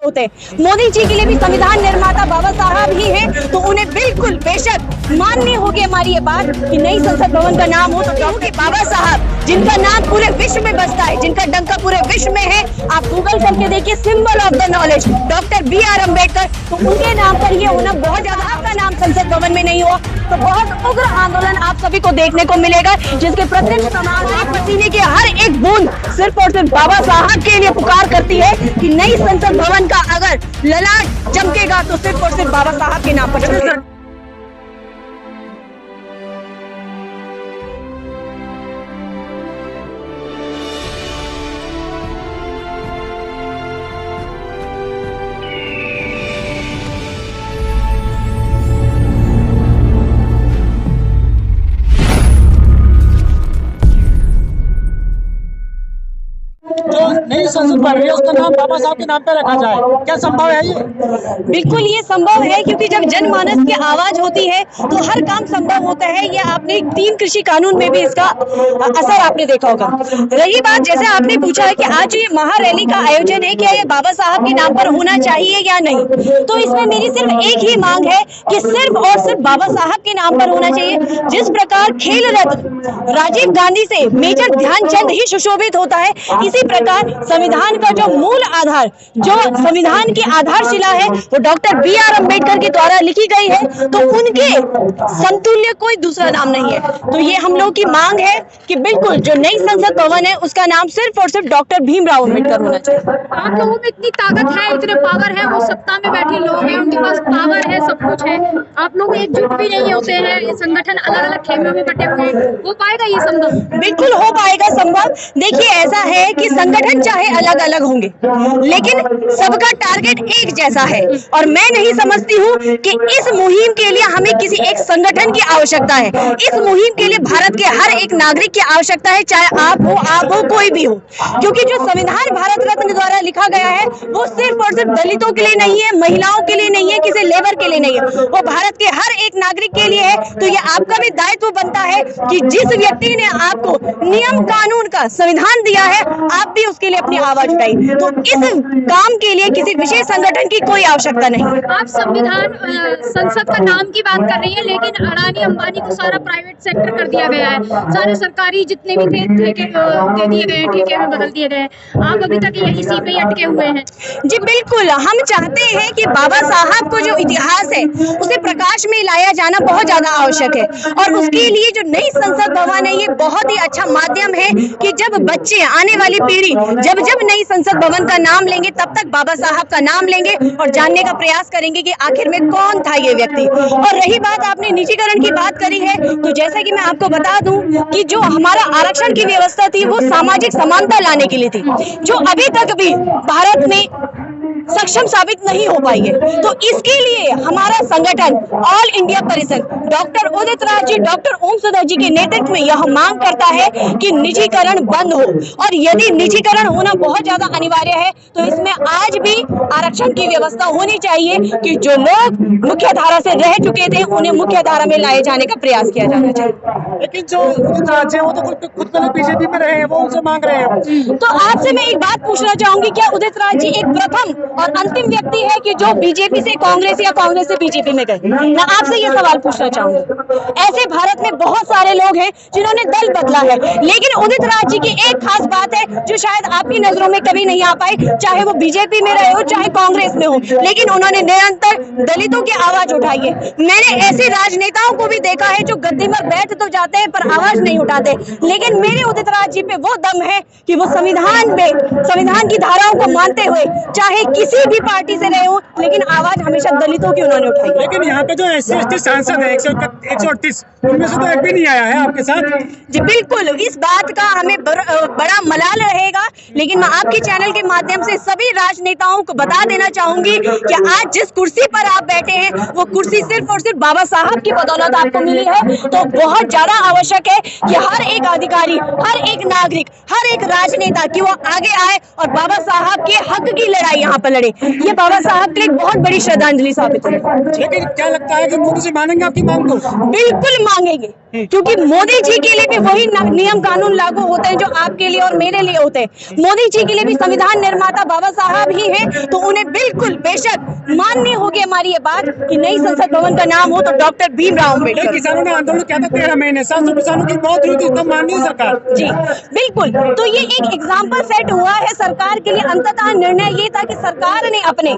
होते हैं। मोदी जी के लिए भी संविधान निर्माता बाबा साहब ही हैं, तो उन्हें बिल्कुल बेशक माननी होगी हमारी ये बात कि नई संसद भवन का नाम हो तो कहूँ कि बाबा साहब, जिनका नाम पूरे विश्व में बसता है, जिनका डंका पूरे विश्व में है। आप गूगल करके देखिए, symbol of the knowledge doctor B.R. Ambedkar, तो उनके नाम पर ये होना बहुत ज्यादा, आपका नाम संसद भवन में नहीं हुआ तो बहुत उग्र आंदोलन आप सभी को देखने को मिलेगा, जिसके प्रत्यक्ष प्रमाण आप पसीने की हर एक बूंद सिर्फ और सिर्फ बाबा साहब के लिए पुकार करती है कि नई संसद भवन का अगर ललाट चमकेगा तो सिर्फ और सिर्फ बाबा साहब के नाम पर चमकेगा। नई संसद बन रही है उसका नाम बाबा साहब के नाम पे रखा जाए, क्या संभव है ये? बिल्कुल ये संभव है, क्योंकि जब जनमानस की आवाज होती है तो हर काम संभव होता है। ये आपने 3 कृषि कानून में भी इसका असर आपने देखा होगा। रही बात, जैसे आपने पूछा है कि आज ये महारैली का आयोजन है, क्या ये बाबा साहब के नाम पर होना चाहिए या नहीं, तो इसमें मेरी सिर्फ एक ही मांग है कि सिर्फ और सिर्फ बाबा साहब के नाम पर होना चाहिए। जिस प्रकार खेल रत्न राजीव गांधी से मेजर ध्यानचंद ही सुशोभित होता है, इसी प्रकार संविधान का जो मूल आधार, जो संविधान की आधारशिला है, वो डॉक्टर B.R. अम्बेडकर के द्वारा लिखी गई है, तो उनके समतुल्य कोई दूसरा नाम नहीं है। तो ये हम लोग की मांग है कि बिल्कुल जो नई संसद भवन है उसका नाम सिर्फ और सिर्फ डॉक्टर भीमराव अम्बेडकर होना चाहिए। आप लोगों में इतनी ताकत है, इतने पावर है, वो सत्ता में बैठे लोग हैं, उनके पास पावर है, सब कुछ है, आप लोग एकजुट भी नहीं होते हैं, ये संगठन अलग अलग खेमे में बटे हुए हैं, हो पाएगा ये संभव? बिल्कुल हो पाएगा संभव। देखिए ऐसा है कि संगठन चाहे अलग अलग होंगे, लेकिन सबका टारगेट एक जैसा है, और मैं नहीं समझती हूँ कि इस मुहिम के लिए हमें किसी एक संगठन की आवश्यकता है। इस मुहिम के लिए भारत के हर एक नागरिक की आवश्यकता है, चाहे आप हो कोई भी हो, क्योंकि जो संविधान भारत रत्न द्वारा लिखा गया है वो सिर्फ और सिर्फ दलितों के लिए नहीं है, महिलाओं के लिए नहीं है, किसी लेबर के लिए नहीं है, वो भारत के हर एक नागरिक के लिए है। तो ये आपका भी दायित्व बनता है कि जिस व्यक्ति ने आपको नियम कानून का संविधान दिया है, आप भी उसके लिए अपनी आवाज उठाइए। तो इस काम के लिए किसी विशेष संगठन की कोई आवश्यकता नहीं। आप संविधान संसद का नाम की बात कर रही है, लेकिन अडानी अंबानी को सारा प्राइवेट सेक्टर कर दिया गया है, सारे सरकारी जितने भी थे ठेके दे दिए गए हैं, ठेके में बदल दिए गए। आप अभी तक इसी पे अटके हुए हैं। जी बिल्कुल, हम चाहते हैं कि बाबा साहब को जो इतिहास है उसे प्रकाश में लाया जाना बहुत ज्यादा आवश्यक है, और उसके लिए जो नई संसद भवन है ये बहुत ही अच्छा माध्यम है कि जब बच्चे, आने वाली पीढ़ी जब जब नई संसद भवन का नाम लेंगे, तब तक बाबा साहब का नाम लेंगे और जानने का प्रयास करेंगे कि आखिर में कौन था ये व्यक्ति। और रही बात, आपने निजीकरण की बात करी है, तो जैसा कि मैं आपको बता दूं कि जो हमारा आरक्षण की व्यवस्था थी वो सामाजिक समानता लाने के लिए थी, जो अभी तक भी भारत में सक्षम साबित नहीं हो पाई है। तो इसके लिए हमारा संगठन ऑल इंडिया परिषद डॉक्टर उदित राज जी, डॉक्टर ओम सुधा जी के नेतृत्व में यह मांग करता है कि निजीकरण बंद हो, और यदि निजीकरण होना बहुत ज्यादा अनिवार्य है तो इसमें आज भी आरक्षण की व्यवस्था होनी चाहिए कि जो लोग मुख्य धारा से रह चुके थे उन्हें मुख्य धारा में लाए जाने का प्रयास किया जाना चाहिए। लेकिन जो उदित राज है वो तो खुद तो बीजेपी में रहे हैं, वो उनसे मांग रहे हैं। तो आपसे मैं एक बात पूछना चाहूंगी, क्या उदित राज जी एक प्रथम और अंतिम व्यक्ति है कि जो बीजेपी से कांग्रेस या कांग्रेस से बीजेपी में गए? मैं आपसे ये सवाल पूछना चाहूंगी। ऐसे भारत में बहुत सारे लोग हैं जिन्होंने दल बदला है, लेकिन उदित राज जी की एक खास बात है जो शायद आपकी नजरों में कभी नहीं आ पाई, चाहे वो बीजेपी में रहे हो चाहे कांग्रेस में हो, लेकिन उन्होंने निरंतर दलितों की आवाज उठाई है। मैंने ऐसे राजनेताओं को भी देखा है जो गद्दी पर बैठ तो जाते हैं पर आवाज नहीं उठाते, लेकिन मेरे उदित राज जी पे वो दम है कि वो संविधान की धाराओं को मानते हुए चाहे किसी भी पार्टी से रहे हो, लेकिन आवाज हमेशा दलितों की उन्होंने उठाई। लेकिन यहाँ पे जो SC/ST सांसद है 138, उनमें से तो एक भी नहीं आया है आपके साथ। जी बिल्कुल, इस बात का हमें बड़ा मलाल रहेगा, लेकिन मैं आपके चैनल के माध्यम से सभी राजनेताओं को बता देना चाहूंगी कि आज जिस कुर्सी पर आप बैठे हैं वो कुर्सी सिर्फ और सिर्फ बाबा साहब की बदौलत आपको मिली है। तो बहुत ज्यादा ज्यादा आवश्यक है कि हर एक अधिकारी, हर एक नागरिक, हर एक राजनेता कि वो आगे आए और बाबा साहब के हक की लड़ाई यहाँ पर लड़े। ये बाबा साहब के लिए एक बहुत बड़ी श्रद्धांजलि साबित होगी। लेकिन क्या लगता है कि मोदी जी मानेंगे आपकी मांग को? बिल्कुल मांगेंगे, क्योंकि मोदी जी के लिए भी वही नियम कानून लागू होते हैं जो आपके लिए और मेरे लिए होते हैं। मोदी जी के लिए भी संविधान निर्माता बाबा साहब ही हैं, तो उन्हें बिल्कुल बेशक माननी होगी हमारी ये बात कि नई संसद भवन का नाम हो तो डॉक्टर भीमराव अम्बेडकर। किसानों ने आंदोलन किया था 13 महीने, 700 किसानों की मौत हुई थी, तब माननीय सरकार। जी बिल्कुल, तो ये एक एग्जाम्पल सेट हुआ है सरकार के लिए। अंततः निर्णय ये था कि सरकार ने अपने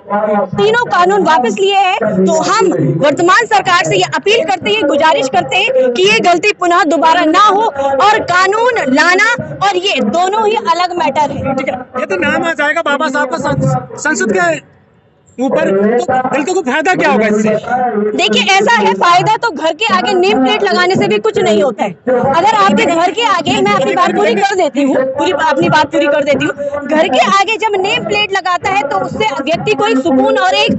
तीनों कानून वापस लिए हैं, तो हम वर्तमान सरकार से ये अपील करते हैं, गुजारिश करते हैं कि ये गलती पुनः दोबारा ना हो और कानून लाना और ये दोनों ही अलग मैटर है। ठीक है, ये तो नाम आ जाएगा बाबा साहब का संसद के ऊपर, तो दलितों को फायदा क्या होगा इससे? देखिए ऐसा है, फायदा तो घर के आगे नेम प्लेट लगाने से भी कुछ नहीं होता है। अगर आपके घर के आगे, मैं अपनी बात पूरी कर देती हूँ, अपनी बात पूरी कर देती हूँ, घर के आगे जब नेम प्लेट लगाता है तो उससे व्यक्ति को एक सुकून और एक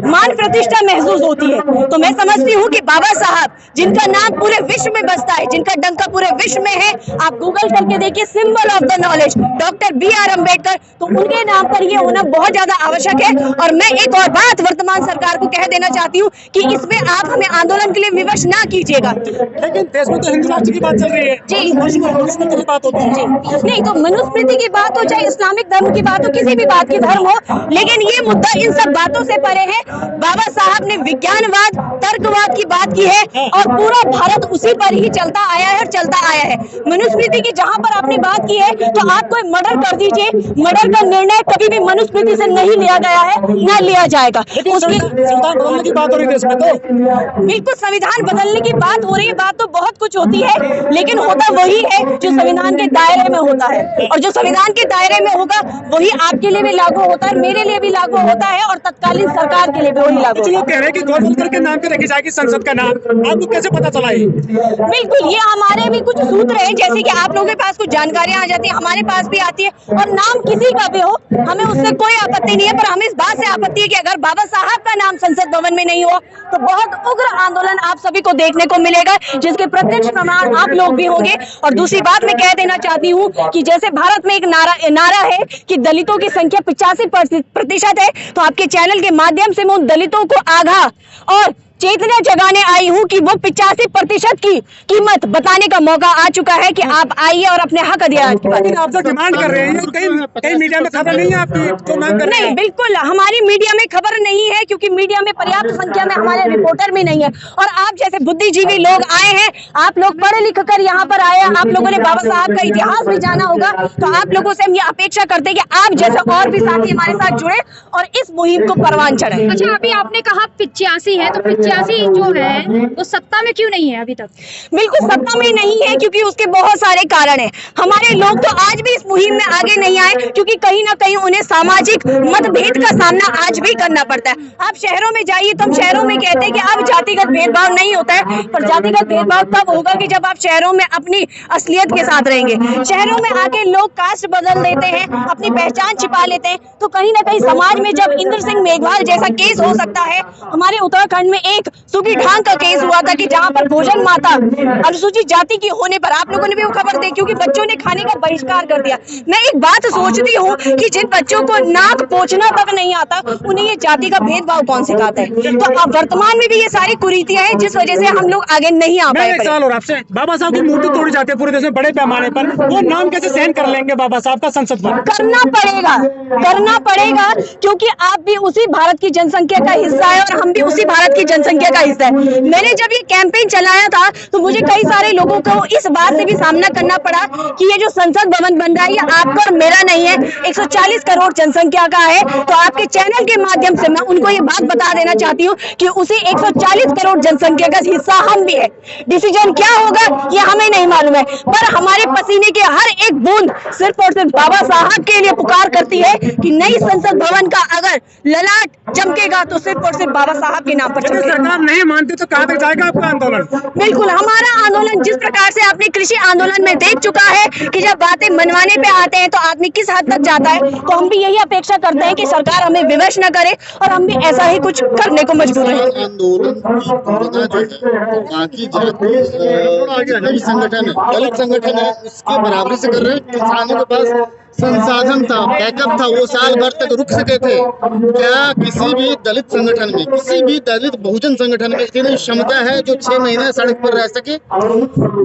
मान प्रतिष्ठा महसूस होती है। तो मैं समझती हूँ कि बाबा साहब जिनका नाम पूरे विश्व में बसता है, जिनका डंका पूरे विश्व में है, आप गूगल करके देखिए, symbol of the knowledge doctor BR Ambedkar, तो उनके नाम पर ये होना बहुत ज्यादा आवश्यक है। और मैं एक और बात वर्तमान सरकार को कह देना चाहती हूँ कि इसमें आप हमें आंदोलन के लिए विवश ना कीजिएगा। लेकिन देश में तो हिंदू राष्ट्र की बात चल रही है जी, मनुस्मृति की बात होती है जी, नहीं तो मनुस्मृति की बात हो, चाहे इस्लामिक धर्म की बात हो, किसी भी बात की धर्म हो, लेकिन ये मुद्दा इन सब बातों से परे है। बाबा साहब ने विज्ञानवाद, तर्कवाद की बात की है और पूरा भारत उसी पर ही चलता आया है और चलता आया है। मनुस्मृति की जहाँ पर आपने बात की है, तो आप कोई मर्डर कर दीजिए, मर्डर का निर्णय कभी भी मनुस्मृति से नहीं लिया गया है, न लिया जाएगा। उसकी संविधान बदलने की बात हो रही है देश में, तो बिल्कुल संविधान बदलने की बात हो रही है, बात तो बहुत कुछ होती है, लेकिन होता वही है जो संविधान के दायरे में होता है, और जो संविधान के दायरे में होगा वही आपके लिए भी लागू होता है, मेरे लिए भी लागू होता है और तत्कालीन सरकार के लिए भी वही लागू। कुछ लोग कह रहे हैं कि गौरवंतर के नाम पे रखी जाएगी संसद का नाम, आपको कैसे पता चला? बिल्कुल, ये हमारे भी कुछ सूत्र है, जैसे कि आप लोगों के पास कुछ जानकारियां आ जाती है, हमारे पास भी आती है, और नाम किसी का भी हो हमें उससे कोई आपत्ति नहीं है, पर हमें इस बात से आपत्ति है कि अगर बाबा साहब का नाम संसद भवन में नहीं हुआ तो बहुत उग्र आंदोलन आप सभी को देखने को मिलेगा, जिसके प्रत्यक्ष प्रमाण आप लोग भी होंगे। और दूसरी बात मैं कह देना चाहती हूँ कि जैसे भारत में एक नारा है कि दलितों की संख्या 85% है, तो आपके चैनल के माध्यम से मैं उन दलितों को आगाह और चेतना जगाने आई हूँ कि वो 85% की कीमत बताने का मौका आ चुका है कि आप आइए और अपने हक अधिकार की बात। आप जो डिमांड कर रहे हैं, कहीं मीडिया में खबर नहीं है आपकी जो मांग कर रहे हैं? नहीं, बिल्कुल हमारी मीडिया में खबर नहीं है, क्योंकि मीडिया में पर्याप्त संख्या में हमारे रिपोर्टर भी नहीं है, और आप जैसे बुद्धिजीवी लोग आए हैं, आप लोग पढ़े लिख कर यहाँ पर आए हैं, आप लोगों ने बाबा साहब का इतिहास भी जाना होगा, तो आप लोगों से हम ये अपेक्षा करते हैं कि आप जैसे और भी साथी हमारे साथ जुड़े और इस मुहिम को परवान चढ़ाएं। अच्छा, अभी आपने कहा 85 है, तो 85 जो है वो सत्ता में क्यों नहीं है अभी तक? बिल्कुल सत्ता में नहीं है, क्योंकि उसके बहुत सारे कारण हैं। हमारे लोग तो आज भी इस मुहिम में आगे नहीं आए, क्योंकि कहीं ना कहीं उन्हें सामाजिक मतभेद का सामना आज भी करना पड़ता है। आप शहरों में जाइए तो हम शहरों में कहते हैं कि अब जातिगत भेदभाव नहीं होता है, पर जातिगत भेदभाव तब होगा कि जब आप शहरों में अपनी असलियत के साथ रहेंगे। शहरों में आके लोग कास्ट बदल देते हैं, अपनी पहचान छिपा लेते हैं, तो कहीं ना कहीं समाज में जब इंद्र सिंह मेघवाल जैसा केस हो सकता है, हमारे उत्तराखंड में एक सुगी ढांग का केस हुआ था कि जहां पर भोजन माता अनुसूचित जाति की होने पर, आप लोगों ने भी वो खबर देखी, क्योंकि बच्चों ने खाने का बहिष्कार कर दिया। मैं एक बात सोचती हूँ कि जिन बच्चों को नाक पोंछना तक नहीं आता, उन्हें ये जाति का भेदभाव कौन सिखाता है? तो अब वर्तमान में भी ये सारी कुरीतियां हैं जिस वजह से हम लोग आगे नहीं आ पाए। एक सवाल और आपसे, बाबा साहब की मूर्ति तोड़ी जाती है पूरे देश में बड़े पैमाने पर, वो नाम कैसे सहन कर लेंगे बाबा साहब का संसद में? करना पड़ेगा, क्योंकि आप भी उसी भारत की जनसंख्या का हिस्सा है और हम भी उसी भारत की जनसंख्या का हिस्सा है। मैंने जब ये कैंपेन चलाया था तो मुझे कई सारे लोगों को इस बात से भी सामना करना पड़ा कि ये जो संसद भवन बन रहा है ये आपका और मेरा नहीं है, 140 करोड़ जनसंख्या का है। तो आपके चैनल के माध्यम से मैं उनको ये बात बता देना चाहती हूँ कि उसी 140 करोड़ जनसंख्या का हिस्सा हम भी है। डिसीजन क्या होगा ये हमें नहीं मालूम है, पर हमारे पसीने के हर एक बूंद सिर्फ और सिर्फ बाबा साहब के लिए पुकार करती है कि नई संसद भवन का अगर ललाट चमकेगा तो सिर्फ और सिर्फ बाबा साहब के नाम पर यदि चमकेगा। सरकार नहीं मानती तो कहाँ तक जाएगा आपका आंदोलन? बिल्कुल, हमारा आंदोलन जिस प्रकार से आपने कृषि आंदोलन में देख चुका है कि जब बातें मनवाने पे आते हैं तो आदमी किस हद तक जाता है, तो हम भी यही अपेक्षा करते हैं कि सरकार हमें विवश न करे और हम भी ऐसा ही कुछ करने को मजबूर हैं। आंदोलन की तुलना जो है बाकी जाति जितने भी संगठन है, दलित संगठन है, उसके बराबरी से कर रहे हैं। किसानों के पास संसाधन था, बैकअप था, वो साल भर तक रुक सके थे। क्या किसी भी दलित संगठन में, किसी भी दलित बहुजन संगठन में इतनी क्षमता है जो 6 महीने सड़क पर रह सके?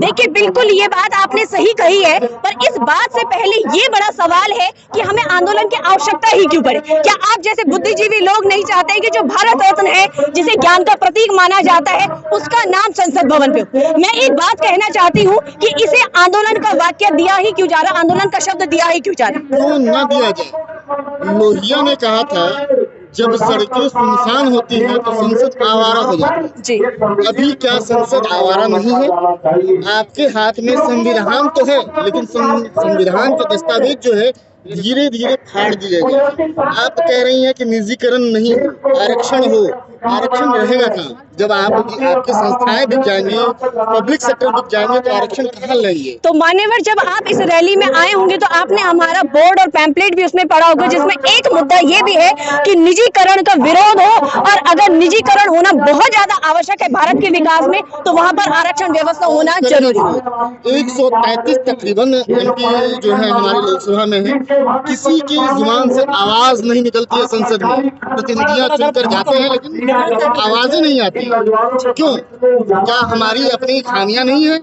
देखिए, बिल्कुल ये बात आपने सही कही है, पर इस बात से पहले ये बड़ा सवाल है कि हमें आंदोलन की आवश्यकता ही क्यों पड़े? क्या आप जैसे बुद्धिजीवी लोग नहीं चाहते कि जो भारत रत्न है, जिसे ज्ञान का प्रतीक माना जाता है, उसका नाम संसद भवन पे हो? मैं एक बात कहना चाहती हूँ कि इसे आंदोलन का वाक्य दिया ही क्यों जा रहा, आंदोलन का शब्द दिया ही क्यों जा रहा? क्यों न दिया जाए? लोहिया ने कहा था जब सड़कें सुनसान होती है तो संसद आवारा हो जाती है। जी, अभी क्या संसद आवारा नहीं है? आपके हाथ में संविधान तो है, लेकिन संविधान के दस्तावेज जो है धीरे धीरे फाड़ दिए गए। आप कह रही हैं कि निजीकरण नहीं हो, आरक्षण हो। आरक्षण रहेगा कहाँ? जब आपकी संस्थाएं बिक जाएंगी, पब्लिक सेक्टर बिक जाएंगे, तो आरक्षण कहाँ लेंगे? तो मान्यवर, जब आप इस रैली में आए होंगे तो आपने हमारा बोर्ड और पैम्पलेट भी उसमें पढ़ा होगा, जिसमें एक मुद्दा ये भी है कि निजीकरण का विरोध हो, और अगर निजीकरण होना बहुत ज्यादा आवश्यक है भारत के विकास में, तो वहाँ पर आरक्षण व्यवस्था होना जरूरी है। 133 तकरीबन एमपी जो है हमारे लोकसभा में है, किसी की जुबान से आवाज नहीं निकलती है। संसद में प्रतिनिधियां चुनकर जाते हैं लेकिन आवाजें नहीं आती। क्यों? क्या हमारी अपनी खामियां नहीं है?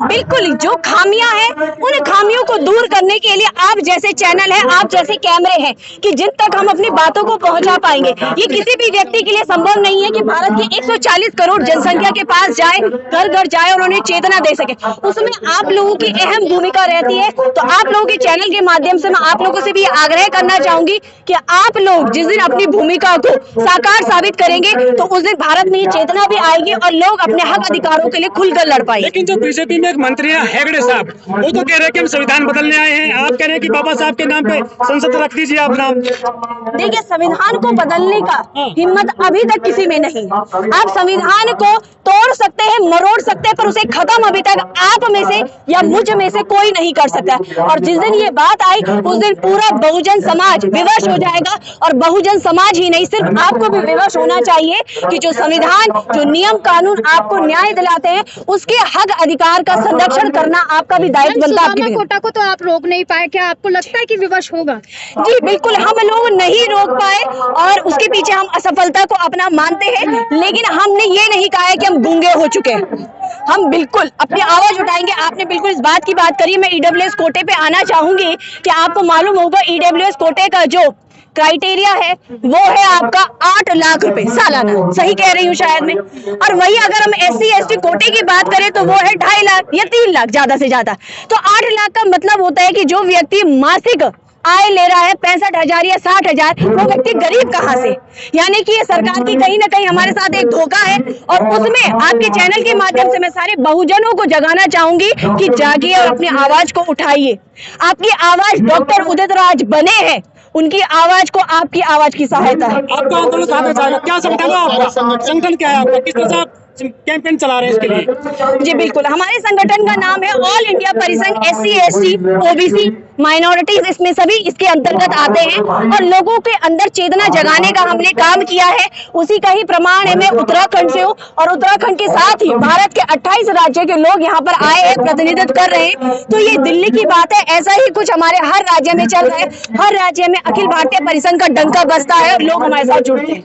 बिल्कुल, जो खामियां हैं उन खामियों को दूर करने के लिए आप जैसे चैनल है, आप जैसे कैमरे हैं, कि जिन तक हम अपनी बातों को पहुंचा पाएंगे। ये किसी भी व्यक्ति के लिए संभव नहीं है कि भारत की 140 करोड़ जनसंख्या के पास जाए, घर घर जाए और उन्हें चेतना दे सके। उसमें आप लोगों की अहम भूमिका रहती है। तो आप लोगों के चैनल के माध्यम से मैं आप लोगों से भी आग्रह करना चाहूंगी कि आप लोग जिस दिन अपनी भूमिका को साकार साबित करेंगे तो उस दिन भारत में ये चेतना भी आएगी और लोग अपने हक अधिकारों के लिए खुलकर लड़ पाएंगे। लेकिन जो बीजेपी में एक मंत्री है हेगड़े साहब, वो तो कह रहे हैं कि हम संविधान बदलने आए हैं, आप कह रहे हैं कि बाबा साहब के नाम पे संसद रख दीजिए आप नाम। देखिए, संविधान को बदलने का हिम्मत अभी तक किसी में नहीं है। आप संविधान को तोड़ सकते हैं, मरोड़ सकते हैं, पर उसे खत्म अभी तक आप में से या मुझ में से कोई नहीं कर सकता। और जिस दिन ये बात आई उस दिन पूरा बहुजन समाज विवश हो जाएगा। और बहुजन समाज ही नहीं, सिर्फ आपको भी विवश होना चाहिए कि जो संविधान, जो नियम कानून आपको न्याय दिलाते हैं, उसके हक अधिकार का संरक्षण करना आपका भी दायित्व बनता है। सुदामा कोटा को तो आप रोक नहीं पाए, क्या आपको लगता है कि विवश होगा? जी बिल्कुल, हम लोग नहीं रोक पाए और उसके पीछे हम असफलता को अपना मानते हैं, लेकिन हमने ये नहीं कहा है कि हम गूंगे हो चुके हैं। हम बिल्कुल अपनी आवाज उठाएंगे। आपने बिल्कुल इस बात की बात करी। मैं ईडब्ल्यूएस कोटे पे आना चाहूंगी कि आपको मालूम होगा ईडब्ल्यूएस कोटे का जो क्राइटेरिया है वो है आपका 8 लाख रुपए सालाना, सही कह रही हूँ शायद मैं। और वही अगर हम SC ST कोटे की बात करें तो वो है 2.5 लाख या 3 लाख ज्यादा से ज्यादा। तो 8 लाख का मतलब होता है कि जो व्यक्ति मासिक आय ले रहा है 65,000 या 60,000, वो व्यक्ति गरीब कहाँ से? यानी कि ये सरकार की कहीं ना कहीं हमारे साथ एक धोखा है। और उसमें आपके चैनल के माध्यम से मैं सारे बहुजनों को जगाना चाहूंगी कि जागिए और अपनी आवाज को उठाइए। आपकी आवाज डॉक्टर उदित राज बने हैं, उनकी आवाज को आपकी आवाज की सहायता है। आपका आंदोलन कहाँ तक जाएगा? क्या संगठन है आपका? संगठन क्या है आपका? किस तरह से आप कैंपेन चला रहे हैं इसके लिए? जी बिल्कुल, हमारे संगठन का नाम है ऑल इंडिया परिसंघ SC ST OBC माइनॉरिटीज, इसमें सभी इसके अंतर्गत आते हैं। और लोगों के अंदर चेतना जगाने का हमने काम किया है, उसी का ही प्रमाण है। मैं उत्तराखंड से हूँ और उत्तराखंड के साथ ही भारत के 28 राज्य के लोग यहाँ पर आए हैं, प्रतिनिधित्व कर रहे हैं। तो ये दिल्ली की बात है, ऐसा ही कुछ हमारे हर राज्य में चल रहा है। हर राज्य में अखिल भारतीय परिसंघ का डंका बजता है और लोग हमारे साथ जुड़ते हैं।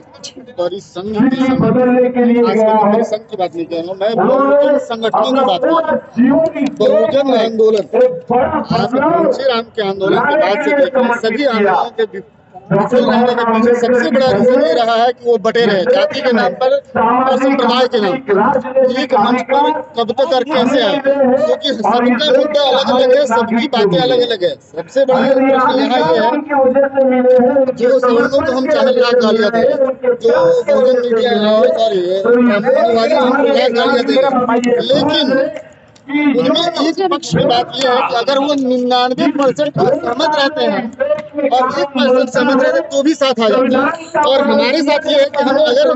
परिसंघ की बात नहीं कर रहा हूँ मैं, बहुजन संगठनों की बात कर रहा हूँ। बहुजन आंदोलन, आप तुलसीराम के आंदोलन के बाद से देखें, सभी आंदोलन के विफल रहने के पीछे सबसे बड़ा रीजन ये रहा है कि वो बटे रहे जाति के नाम पर और संप्रदाय के नाम पर। एक मंच पर कब तक और कैसे आए? क्योंकि सबका मुद्दा अलग अलग है, सबकी बातें अलग अलग है। सबसे बड़ा प्रश्न यहाँ ये है, जो सवर्णों को हम चाहे लाख गालियाँ दे, जो बहुजन मीडिया सॉरी गालियाँ दे, लेकिन उनमें एक पक्ष में बात यह है कि अगर वो 99% सहमत रहते हैं और 1% सहमत रहते हैं तो भी साथ आ जाते हैं। और हमारे साथ ये है कि हम अगर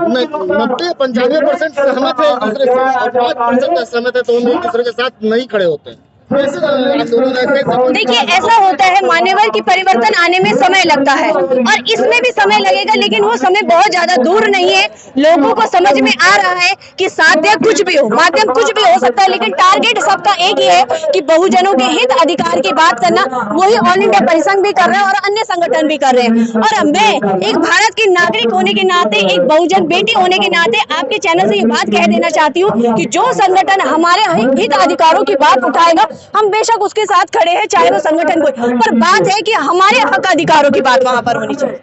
90-95% सहमत है एक दूसरे से और 5% असहमत है तो हम एक दूसरे के साथ नहीं खड़े होते हैं। देखिए ऐसा होता है, मान्यवर की परिवर्तन आने में समय लगता है और इसमें भी समय लगेगा, लेकिन वो समय बहुत ज्यादा दूर नहीं है। लोगों को समझ में आ रहा है कि साध्य कुछ भी हो, माध्यम कुछ भी हो सकता है, लेकिन टारगेट सबका एक ही है कि बहुजनों के हित अधिकार की बात करना। वही ऑल इंडिया परिसंघ भी कर रहे हैं और अन्य संगठन भी कर रहे हैं। और मैं एक भारत की नागरिक होने के नाते, एक बहुजन बेटी होने के नाते आपके चैनल से ये बात कह देना चाहती हूँ कि जो संगठन हमारे हित अधिकारों की बात उठाएगा, हम बेशक उसके साथ खड़े हैं, चाहे वो संगठन कोई, पर बात है कि हमारे हक अधिकारों की बात वहां पर होनी चाहिए।